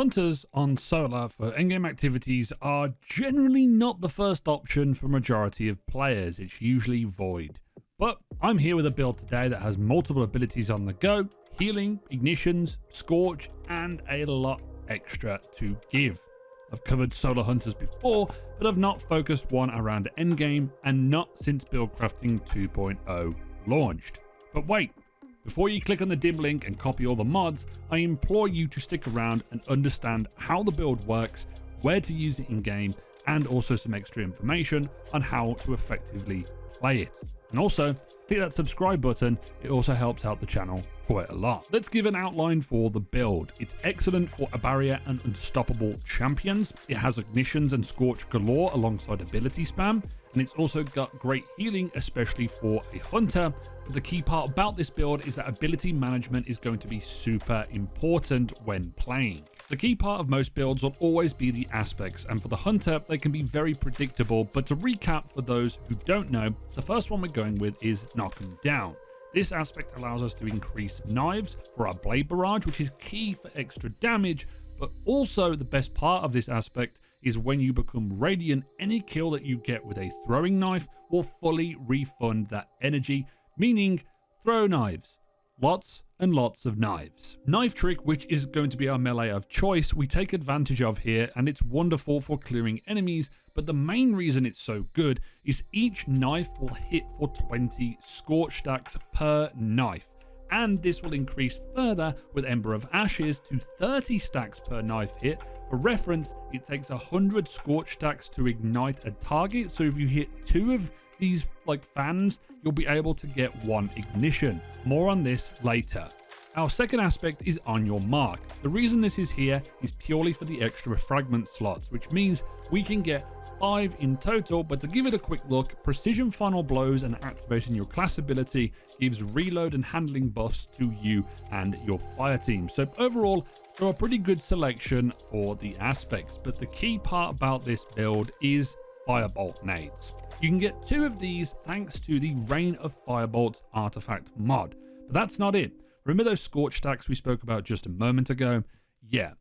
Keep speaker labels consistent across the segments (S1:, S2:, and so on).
S1: Hunters on solar for endgame activities are generally not the first option for majority of players. It's usually void. But I'm here with a build today that has multiple abilities on the go: healing, ignitions, scorch, and a lot extra to give. I've covered solar hunters before, but I've not focused one around endgame, and not since build crafting 2.0 launched. But wait, before you click on the dim link and copy all the mods, I implore you to stick around and understand how the build works, where to use it in game, and also some extra information on how to effectively play it. And also, click that subscribe button, it also helps out the channel quite a lot. Let's give an outline for the build. It's excellent for a barrier and unstoppable champions. It has ignitions and scorch galore alongside ability spam, and it's also got great healing, especially for a hunter. But the key part about this build is that ability management is going to be super important when playing. The key part of most builds will always be the aspects, and for the hunter they can be very predictable. But to recap for those who don't know, the first one we're going with is knock 'em down. This aspect allows us to increase knives for our blade barrage, which is key for extra damage. But also the best part of this aspect is when you become radiant, any kill that you get with a throwing knife will fully refund that energy, meaning throw knives. Lots and lots of knives. Knife trick, which is going to be our melee of choice, we take advantage of here, and it's wonderful for clearing enemies. But the main reason it's so good is each knife will hit for 20 scorch stacks per knife. And this will increase further with Ember of Ashes to 30 stacks per knife hit. For reference, it takes 100 scorch stacks to ignite a target, so if you hit 2 of these fans, you'll be able to get 1 ignition. More on this later. Our second aspect is on your mark. The reason this is here is purely for the extra fragment slots, which means we can get 5 in total. But to give it a quick look, precision final blows and activating your class ability gives reload and handling buffs to you and your fire team. So overall, they're a pretty good selection for the aspects. But the key part about this build is firebolt nades. You can get 2 of these thanks to the Rain of Firebolts artifact mod. But that's not it. Remember those scorch stacks we spoke about just a moment ago? Yeah,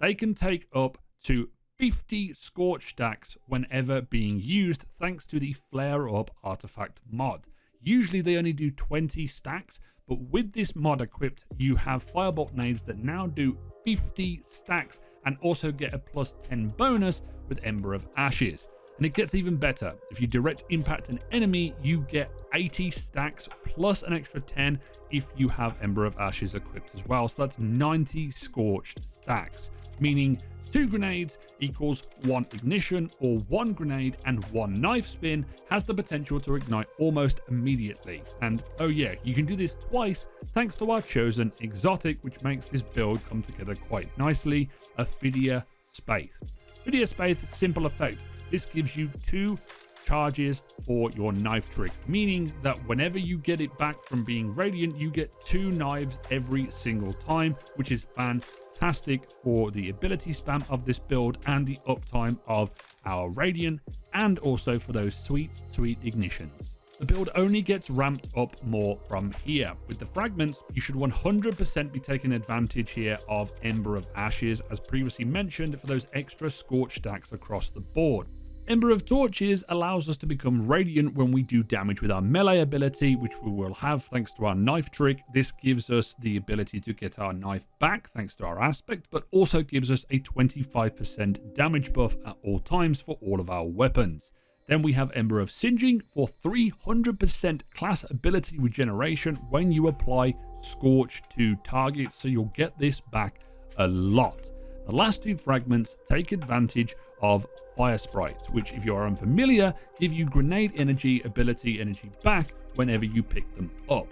S1: they can take up to 50 scorch stacks whenever being used thanks to the Flare Up artifact mod. Usually they only do 20 stacks, but with this mod equipped, you have firebolt nades that now do 50 stacks and also get a +10 bonus with Ember of Ashes. And it gets even better. If you direct impact an enemy, you get 80 stacks plus an extra 10 if you have Ember of Ashes equipped as well. So that's 90 scorched stacks, meaning 2 grenades equals 1 ignition, or 1 grenade and 1 knife spin has the potential to ignite almost immediately. And oh yeah, you can do this twice thanks to our chosen exotic, which makes this build come together quite nicely: Ophidia Space. Ophidia Space, simple effect. This gives you 2 charges for your knife trick, meaning that whenever you get it back from being radiant, you get 2 knives every single time, which is fantastic for the ability spam of this build and the uptime of our radiant, and also for those sweet ignitions. The build only gets ramped up more from here. With the fragments, you should 100% be taking advantage here of Ember of Ashes, as previously mentioned, for those extra scorch stacks across the board. Ember of Torches allows us to become radiant when we do damage with our melee ability, which we will have thanks to our knife trick. This gives us the ability to get our knife back thanks to our aspect, but also gives us a 25% damage buff at all times for all of our weapons. Then we have Ember of Singeing for 300% class ability regeneration when you apply Scorch to targets, so you'll get this back a lot. The last 2 fragments take advantage of Fire Sprites, which, if you are unfamiliar, give you grenade energy back whenever you pick them up.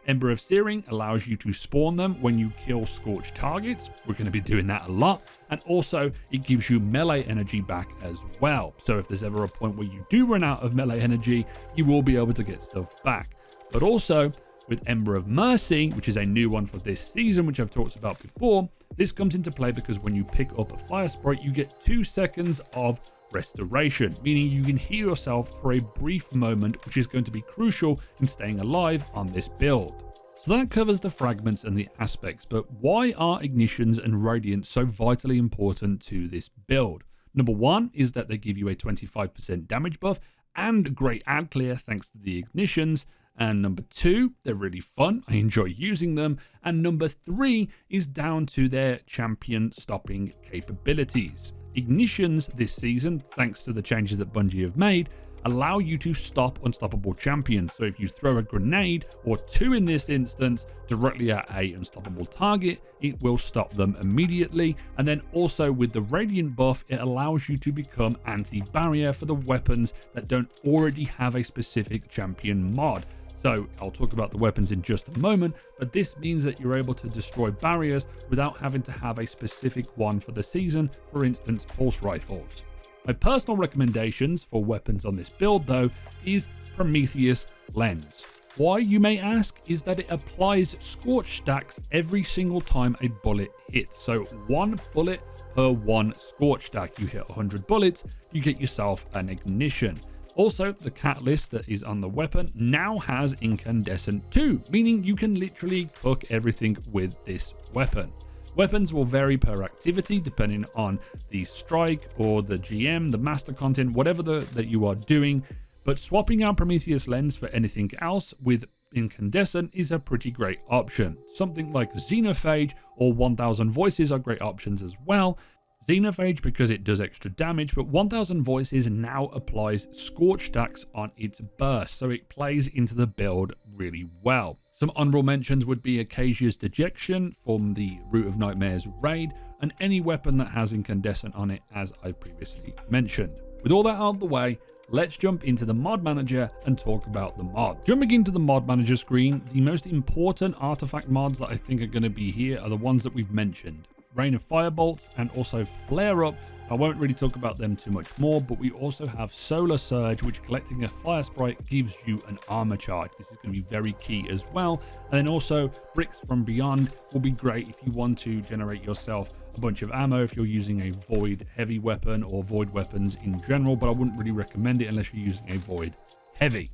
S1: Ember of Searing allows you to spawn them when you kill scorched targets. We're going to be doing that a lot. And also, it gives you melee energy back as well. So if there's ever a point where you do run out of melee energy, you will be able to get stuff back. But also, with Ember of Mercy, which is a new one for this season, which I've talked about before, this comes into play because when you pick up a Fire Sprite, you get 2 seconds of restoration, meaning you can heal yourself for a brief moment, which is going to be crucial in staying alive on this build. So that covers the fragments and the aspects, but why are ignitions and radiants so vitally important to this build? Number one is that they give you a 25% damage buff and great ad clear thanks to the ignitions. And number two, they're really fun. I enjoy using them. And number three is down to their champion stopping capabilities. Ignitions this season, thanks to the changes that Bungie have made, allow you to stop unstoppable champions. So if you throw a grenade, or two in this instance, directly at a unstoppable target, it will stop them immediately. And then also with the radiant buff, it allows you to become anti-barrier for the weapons that don't already have a specific champion mod. So I'll talk about the weapons in just a moment, but this means that you're able to destroy barriers without having to have a specific one for the season, for instance, pulse rifles. My personal recommendations for weapons on this build though is Prometheus Lens. Why, you may ask, is that it applies scorch stacks every single time a bullet hits. So 1 bullet per 1 scorch stack. You hit 100 bullets, you get yourself an ignition. Also, the catalyst that is on the weapon now has incandescent too, meaning you can literally cook everything with this weapon. Weapons will vary per activity depending on the strike or the GM, the master content, whatever that you are doing. But swapping out Prometheus Lens for anything else with incandescent is a pretty great option. Something like Xenophage or 1000 Voices are great options as well. Xenophage because it does extra damage, but 1000 Voices now applies scorch stacks on its burst, so it plays into the build really well. Some honorable mentions would be Acacia's Dejection from the Root of Nightmares raid, and any weapon that has incandescent on it, as I previously mentioned. With all that out of the way, let's jump into the mod manager and talk about the mods. Jumping into the mod manager screen, the most important artifact mods that I think are going to be here are the ones that we've mentioned. Rain of Firebolts and also Flare Up. I won't really talk about them too much more, but we also have Solar Surge, which collecting a fire sprite gives you an armor charge. This is going to be very key as well. And then also Bricks from Beyond will be great if you want to generate yourself a bunch of ammo if you're using a void heavy weapon or void weapons in general, but I wouldn't really recommend it unless you're using a void heavy.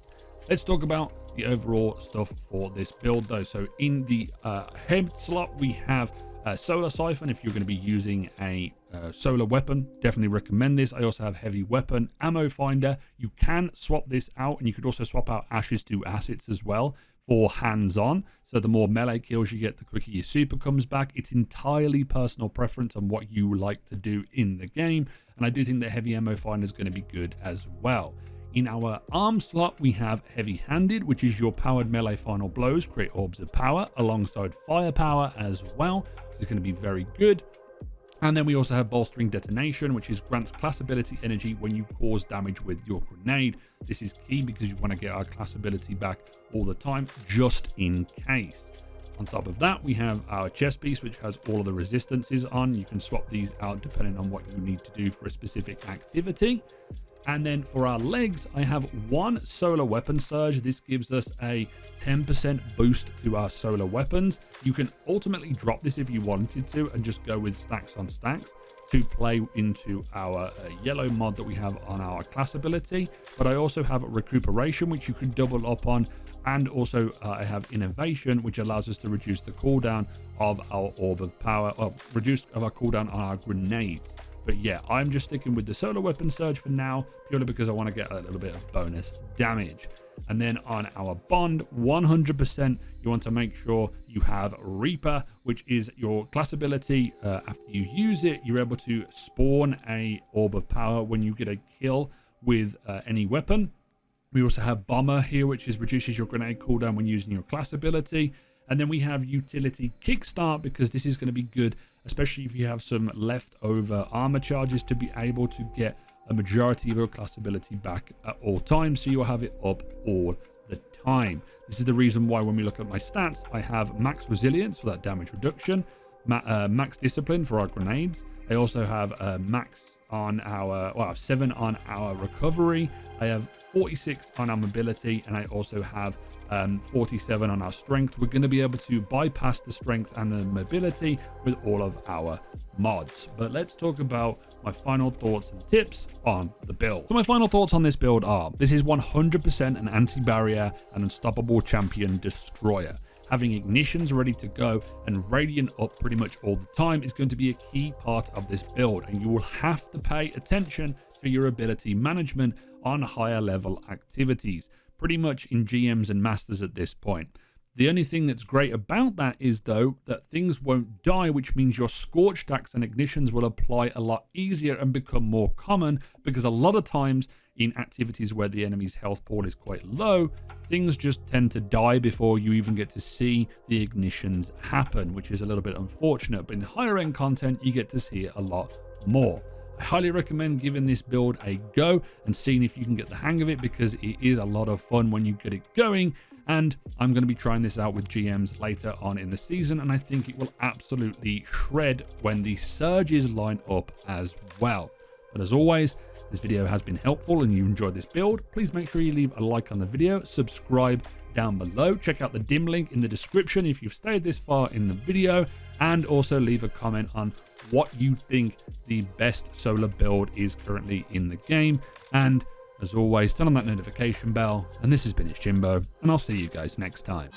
S1: Let's talk about the overall stuff for this build though. So in the head slot, we have Solar Siphon if you're going to be using a solar weapon. Definitely recommend this. I also have Heavy Weapon, Ammo Finder. You can swap this out, and you could also swap out Ashes to Assets as well for hands-on. So the more melee kills you get, the quicker your super comes back. It's entirely personal preference on what you like to do in the game, and I do think that Heavy Ammo Finder is going to be good as well. In our arm slot, we have Heavy Handed, which is your powered melee final blows, create orbs of power alongside firepower as well. This is going to be very good. And then we also have Bolstering Detonation, which is grants class ability energy when you cause damage with your grenade. This is key because you want to get our class ability back all the time, just in case. On top of that, we have our chest piece, which has all of the resistances on. You can swap these out depending on what you need to do for a specific activity. And then for our legs, I have one solar weapon surge. This gives us a 10% boost to our solar weapons. You can ultimately drop this if you wanted to and just go with stacks on stacks to play into our yellow mod that we have on our class ability. But I also have recuperation, which you can double up on. And also I have innovation, which allows us to reduce the cooldown of our orb of power, or reduce of our cooldown on our grenades. But yeah, I'm just sticking with the solar weapon surge for now, purely because I want to get a little bit of bonus damage. And then on our bond, 100%, you want to make sure you have Reaper, which is your class ability. After you use it, you're able to spawn a orb of power when you get a kill with any weapon. We also have Bomber here, which reduces your grenade cooldown when using your class ability. And then we have Utility Kickstart, because this is going to be good, especially if you have some leftover armor charges, to be able to get a majority of your class ability back at all times, so you'll have it up all the time. This is the reason why when we look at my stats, I have max resilience for that damage reduction, max discipline for our grenades. I also have max on our, well, I have 7 on our recovery. I have 46 on our mobility, and I also have 47 on our strength. We're going to be able to bypass the strength and the mobility with all of our mods. But let's talk about my final thoughts and tips on the build. So my final thoughts on this build are: this is 100% an anti-barrier and unstoppable champion destroyer. having ignitions ready to go and radiant up pretty much all the time is going to be a key part of this build, and you will have to pay attention to your ability management on higher level activities, pretty much in GMs and masters at this point. The only thing that's great about that is, though, that things won't die, which means your scorch stacks and ignitions will apply a lot easier and become more common, because a lot of times in activities where the enemy's health pool is quite low, things just tend to die before you even get to see the ignitions happen, which is a little bit unfortunate. But in higher end content, you get to see it a lot more. I highly recommend giving this build a go and seeing if you can get the hang of it, because it is a lot of fun when you get it going. And I'm going to be trying this out with GMs later on in the season, and I think it will absolutely shred when the surges line up as well. But as always, this video has been helpful and you enjoyed this build, please make sure you leave a like on the video, subscribe down below, check out the dim link in the description if you've stayed this far in the video, and also leave a comment on what you think the best solar build is currently in the game. And as always, turn on that notification bell. And this has been Jimbo, and I'll see you guys next time.